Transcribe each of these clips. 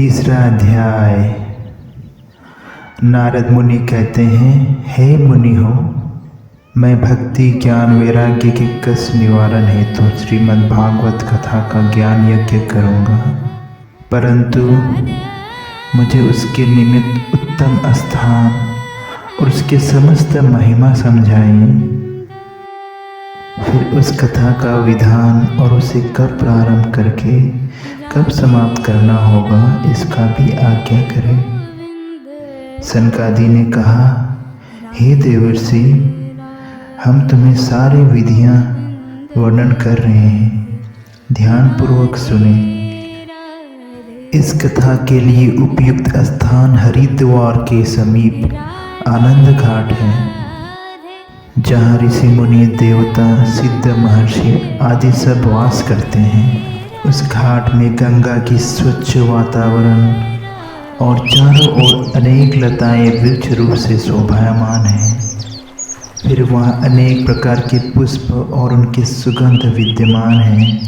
तीसरा अध्याय। नारद मुनि कहते हैं, हे मुनि हो, मैं भक्ति ज्ञान वैराग्य के कष्ट निवारण हेतु श्रीमद् भागवत कथा का ज्ञान यज्ञ करूँगा, परंतु मुझे उसके निमित्त उत्तम स्थान और उसके समस्त महिमा समझाइए। फिर उस कथा का विधान और उसे कब प्रारंभ करके कब समाप्त करना होगा, इसका भी आज्ञा करें। सनकादि ने कहा, हे देवर्षि, हम तुम्हें सारी विधियां वर्णन कर रहे हैं, ध्यानपूर्वक सुने। इस कथा के लिए उपयुक्त स्थान हरिद्वार के समीप आनंद घाट है, जहाँ ऋषि मुनि देवता सिद्ध महर्षि आदि सब वास करते हैं। उस घाट में गंगा की स्वच्छ वातावरण और चारों ओर अनेक लताएं वृक्ष रूप से शोभायमान हैं। फिर वहाँ अनेक प्रकार के पुष्प और उनके सुगंध विद्यमान हैं,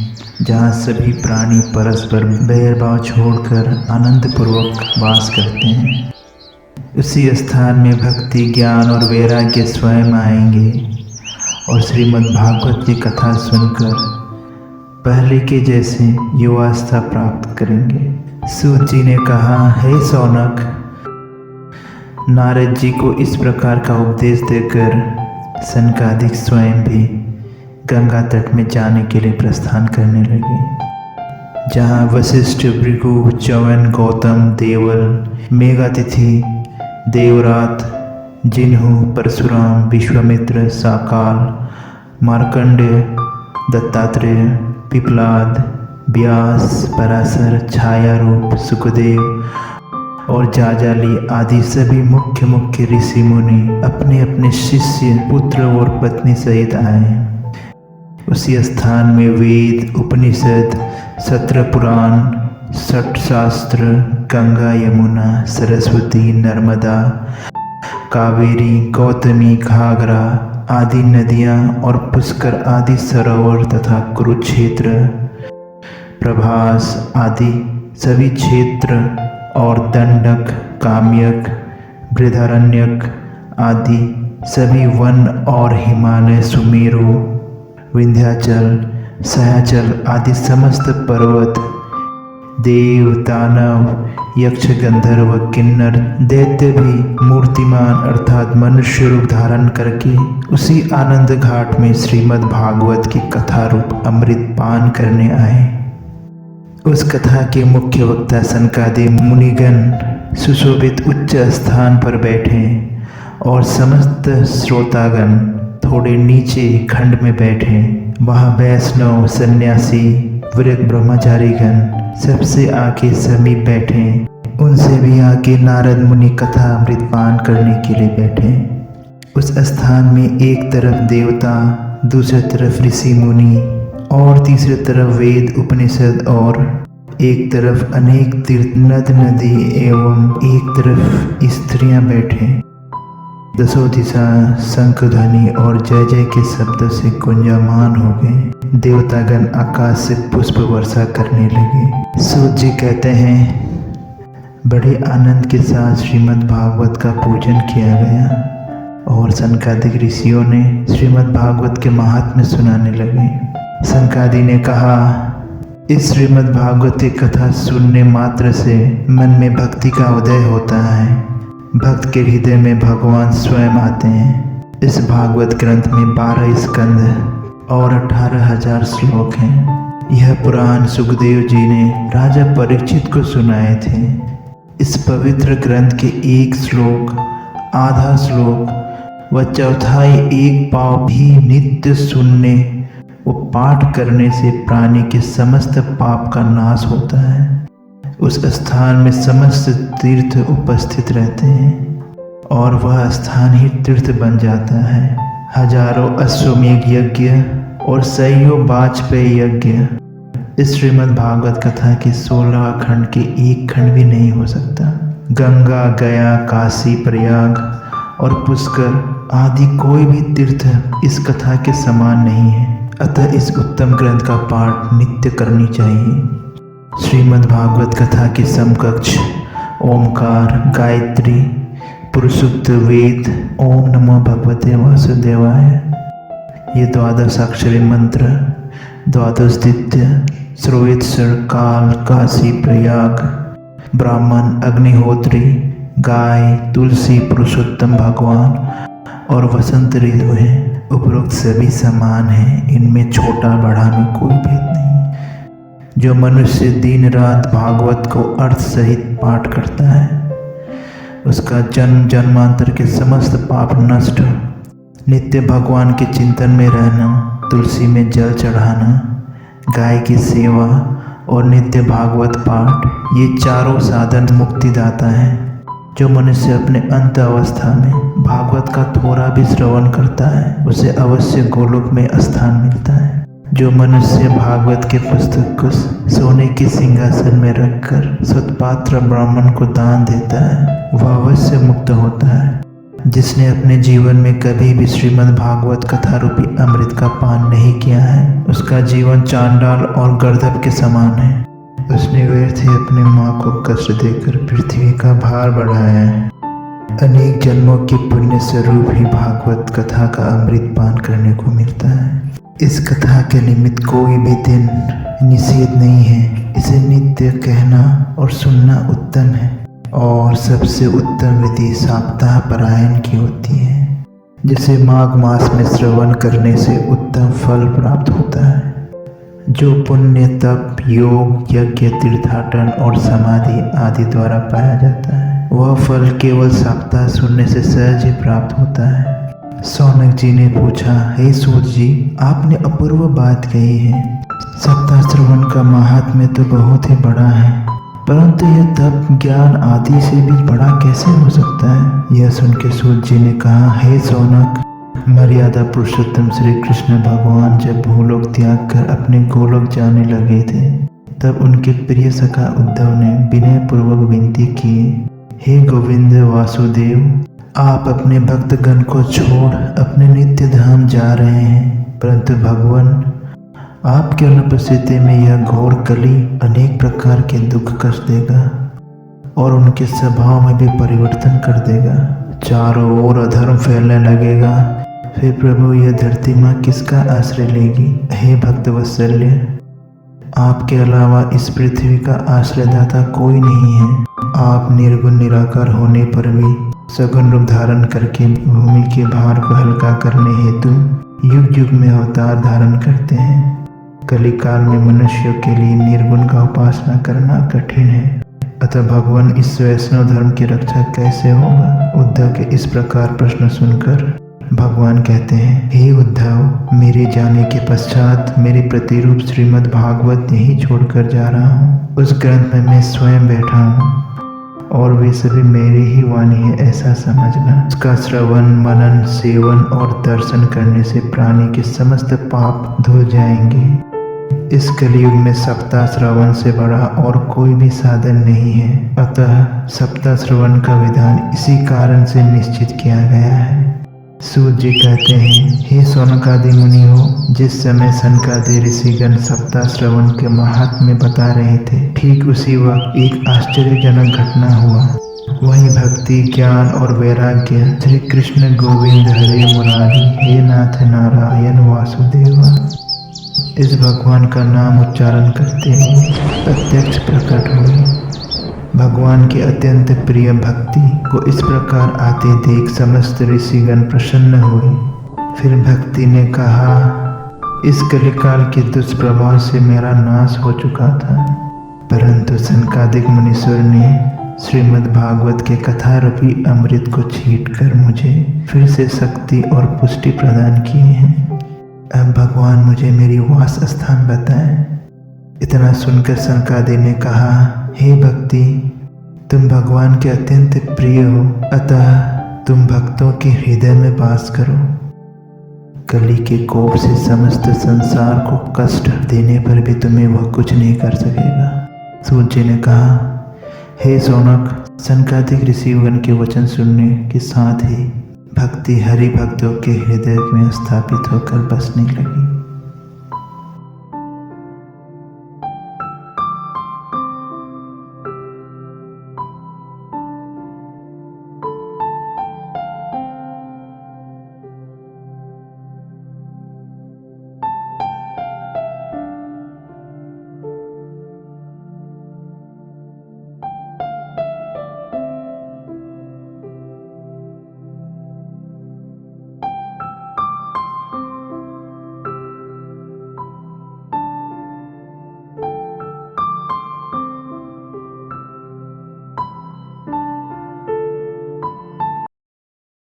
जहाँ सभी प्राणी परस्पर बैरभाव छोड़कर आनंदपूर्वक वास करते हैं। उसी स्थान में भक्ति ज्ञान और वैराग्य स्वयं आएंगे और श्रीमद् भागवत की कथा सुनकर पहले के जैसे युवावस्था प्राप्त करेंगे। सूत जी ने कहा, हे सौनक, नारद जी को इस प्रकार का उपदेश देकर सनकादिक स्वयं भी गंगा तट में जाने के लिए प्रस्थान करने लगे, जहाँ वशिष्ठ, भृगु, च्यवन, गौतम, देवल, मेघातिथि, देवरात, जिन्हु, परशुराम, विश्वामित्र, साकाल, मार्कंडेय, दत्तात्रेय, पिपलाद, व्यास, पराशर, छायारूप, सुखदेव और जाजाली आदि सभी मुख्य मुख्य ऋषि मुनि अपने अपने शिष्य, पुत्र और पत्नी सहित आए। उसी स्थान में वेद, उपनिषद, 17 पुराण, 60 शास्त्र, गंगा, यमुना, सरस्वती, नर्मदा, कावेरी, गौतमी, घाघरा आदि नदियाँ और पुष्कर आदि सरोवर तथा कुरुक्षेत्र, प्रभास आदि सभी क्षेत्र और दंडक, काम्यक, बृहदारण्यक आदि सभी वन और हिमालय, सुमेरु, विंध्याचल, सह्याचल आदि समस्त पर्वत, देव, दानव, यक्ष, गंधर्व, किन्नर, दैत्य भी मूर्तिमान अर्थात मनुष्य रूप धारण करके उसी आनंद घाट में श्रीमद् भागवत की कथा रूप अमृत पान करने आए। उस कथा के मुख्य वक्ता सनकादि मुनिगण सुशोभित उच्च स्थान पर बैठे और समस्त श्रोतागण थोड़े नीचे खंड में बैठे। वहाँ वैष्णव, सन्यासी, वृद्ध, ब्रह्मचारीगण सबसे आके समीप बैठे। उनसे भी आके नारद मुनि कथा अमृतपान करने के लिए बैठे। उस स्थान में एक तरफ देवता, दूसरी तरफ ऋषि मुनि और तीसरी तरफ वेद, उपनिषद और एक तरफ अनेक तीर्थ, नद, नदी एवं एक तरफ स्त्रियां बैठे। दसों दिशा शंख ध्वनि और जय जय के शब्दों से गुंजायमान हो गए। देवतागण आकाश से पुष्प वर्षा करने लगे। सूत जी कहते हैं, बड़े आनंद के साथ श्रीमद् भागवत का पूजन किया गया और सनकादिक ऋषियों ने श्रीमद् भागवत के महात्म्य सुनाने लगे। सनकादि ने कहा, इस श्रीमद् भागवत की कथा सुनने मात्र से मन में भक्ति का उदय होता है। भक्त के हृदय में भगवान स्वयं आते हैं। इस भागवत ग्रंथ में 12 स्कंद और 18,000 श्लोक हैं। यह पुराण सुखदेव जी ने राजा परीक्षित को सुनाए थे। इस पवित्र ग्रंथ के एक श्लोक, आधा श्लोक व चौथाई एक पाव भी नित्य सुनने व पाठ करने से प्राणी के समस्त पाप का नाश होता है। उस स्थान में समस्त तीर्थ उपस्थित रहते हैं और वह स्थान ही तीर्थ बन जाता है। हजारों अश्वमेघ यज्ञ और सैयों वाजपेयी यज्ञ इस श्रीमद् भागवत कथा के 16 खंड के एक खंड भी नहीं हो सकता। गंगा, गया, काशी, प्रयाग और पुष्कर आदि कोई भी तीर्थ इस कथा के समान नहीं है। अतः इस उत्तम ग्रंथ का पाठ नित्य करनी चाहिए। श्रीमद् भागवत कथा के समकक्ष ओमकार, गायत्री, पुरुषोक्त वेद, ओम नमो भगवते वासुदेवाय, ये 12 अक्षरी मंत्र, 12 दित्य, श्रोवेत्सर, काल, काशी, प्रयाग, ब्राह्मण, अग्निहोत्री, गाय, तुलसी, पुरुषोत्तम भगवान और वसंत ऋतु हैं। उपरोक्त सभी समान हैं, इनमें छोटा बड़ा में कोई भेद नहीं। जो मनुष्य दिन रात भागवत को अर्थ सहित पाठ करता है, उसका जन्म जन्मांतर के समस्त पाप नष्ट हो। नित्य भगवान के चिंतन में रहना, तुलसी में जल चढ़ाना, गाय की सेवा और नित्य भागवत पाठ, ये चारों साधन मुक्तिदाता है। जो मनुष्य अपने अंत अवस्था में भागवत का थोड़ा भी श्रवण करता है, उसे अवश्य गोलोक में स्थान मिलता है। जो मनुष्य भागवत के पुस्तक को सोने के सिंहासन में रखकर सत्पात्र ब्राह्मण को दान देता है, वह अवश्य मुक्त होता है। जिसने अपने जीवन में कभी भी श्रीमद् भागवत कथा रूपी अमृत का पान नहीं किया है, उसका जीवन चांडाल और गर्दभ के समान है। उसने व्यर्थ ही अपनी माँ को कष्ट देकर पृथ्वी का भार बढ़ाया है। अनेक जन्मों के पुण्य स्वरूप ही भागवत कथा का अमृत पान करने को मिलता है। इस कथा के निमित्त कोई भी दिन निषेध नहीं है। इसे नित्य कहना और सुनना उत्तम है और सबसे उत्तम विधि सप्ताह पारायण की होती है, जिसे माघ मास में श्रवण करने से उत्तम फल प्राप्त होता है। जो पुण्य तप, योग, यज्ञ, तीर्थाटन और समाधि आदि द्वारा पाया जाता है, वह फल केवल सप्ताह सुनने से सहज ही प्राप्त होता है। सौनक जी ने पूछा, हे सूत जी, आपने अपूर्व बात कही है। सप्ताह श्रवण का महात्म्य तो बहुत ही बड़ा है, परंतु यह तप, ज्ञान आदि से भी बड़ा कैसे हो सकता है? यह सुन के सूत जी ने कहा, हे सौनक, मर्यादा पुरुषोत्तम श्री कृष्ण भगवान जब भूलोक त्याग कर अपने गोलोक जाने लगे थे, तब उनके प्रिय सखा उद्धव ने विनय पूर्वक विनती की, हे गोविंद वासुदेव, आप अपने भक्तगण को छोड़ अपने नित्य धाम जा रहे हैं, परंतु भगवान, आपके अनुपस्थिति में यह घोर कली अनेक प्रकार के दुख कष्ट देगा और उनके स्वभाव में भी परिवर्तन कर देगा। चारों ओर अधर्म फैलने लगेगा। फिर प्रभु, यह धरती माँ किसका आश्रय लेगी? हे भक्तवत्सल्य, आपके अलावा इस पृथ्वी का आश्रयदाता कोई नहीं है। आप निर्गुण निराकार होने पर भी सगुण रूप धारण करके भूमि के भार को हल्का करने हेतु युग युग में अवतार धारण करते हैं। कलिकाल में मनुष्यों के लिए निर्गुण का उपासना करना कठिन है, अतः भगवान इस वैष्णव धर्म की रक्षा कैसे होगा? उद्धव के इस प्रकार प्रश्न सुनकर भगवान कहते हैं, हे उद्धव, मेरे जाने के पश्चात मेरे प्रतिरूप श्रीमद् भागवत यही छोड़कर जा रहा हूँ। उस ग्रंथ में मैं स्वयं बैठा हूँ और वे सभी मेरी ही वाणी है, ऐसा समझना। उसका श्रवण, मनन, सेवन और दर्शन करने से प्राणी के समस्त पाप धुल जाएंगे। इस कलयुग में सप्ताह श्रवण से बड़ा और कोई भी साधन नहीं है, अतः सप्ताह श्रवण का विधान इसी कारण से निश्चित किया गया है। सूत जी कहते हैं, हे सौनकादि मुनि हो, जिस समय सनकादि ऋषिगण सप्ताह श्रवण के महात्म्य बता रहे थे, ठीक उसी वक्त एक आश्चर्यजनक घटना हुआ। वही भक्ति, ज्ञान और वैराग्य श्री कृष्ण गोविंद हरे मुरारी, हे नाथ नारायण वासुदेवा, इस भगवान का नाम उच्चारण करते हुए प्रत्यक्ष प्रकट हुए। भगवान की अत्यंत प्रिय भक्ति को इस प्रकार आते देख समस्त ऋषिगण प्रसन्न हुए। फिर भक्ति ने कहा, इस कलिकाल के दुष्प्रभाव से मेरा नाश हो चुका था, परंतु सनकादिक मुनीश्वर ने श्रीमद् भागवत के कथा रूपी अमृत को छींटकर मुझे फिर से शक्ति और पुष्टि प्रदान किए हैं। अब भगवान मुझे मेरी वास स्थान बताएं। इतना सुनकर सनकादि ने कहा, हे भक्ति, तुम भगवान के अत्यंत प्रिय हो, अतः तुम भक्तों के हृदय में वास करो। कली के कोप से समस्त संसार को कष्ट देने पर भी तुम्हें वह कुछ नहीं कर सकेगा। सूत जी ने कहा, हे सौनक, सनकादिक ऋषिगण के वचन सुनने के साथ ही भक्ति हरि भक्तों के हृदय में स्थापित होकर बसने लगी।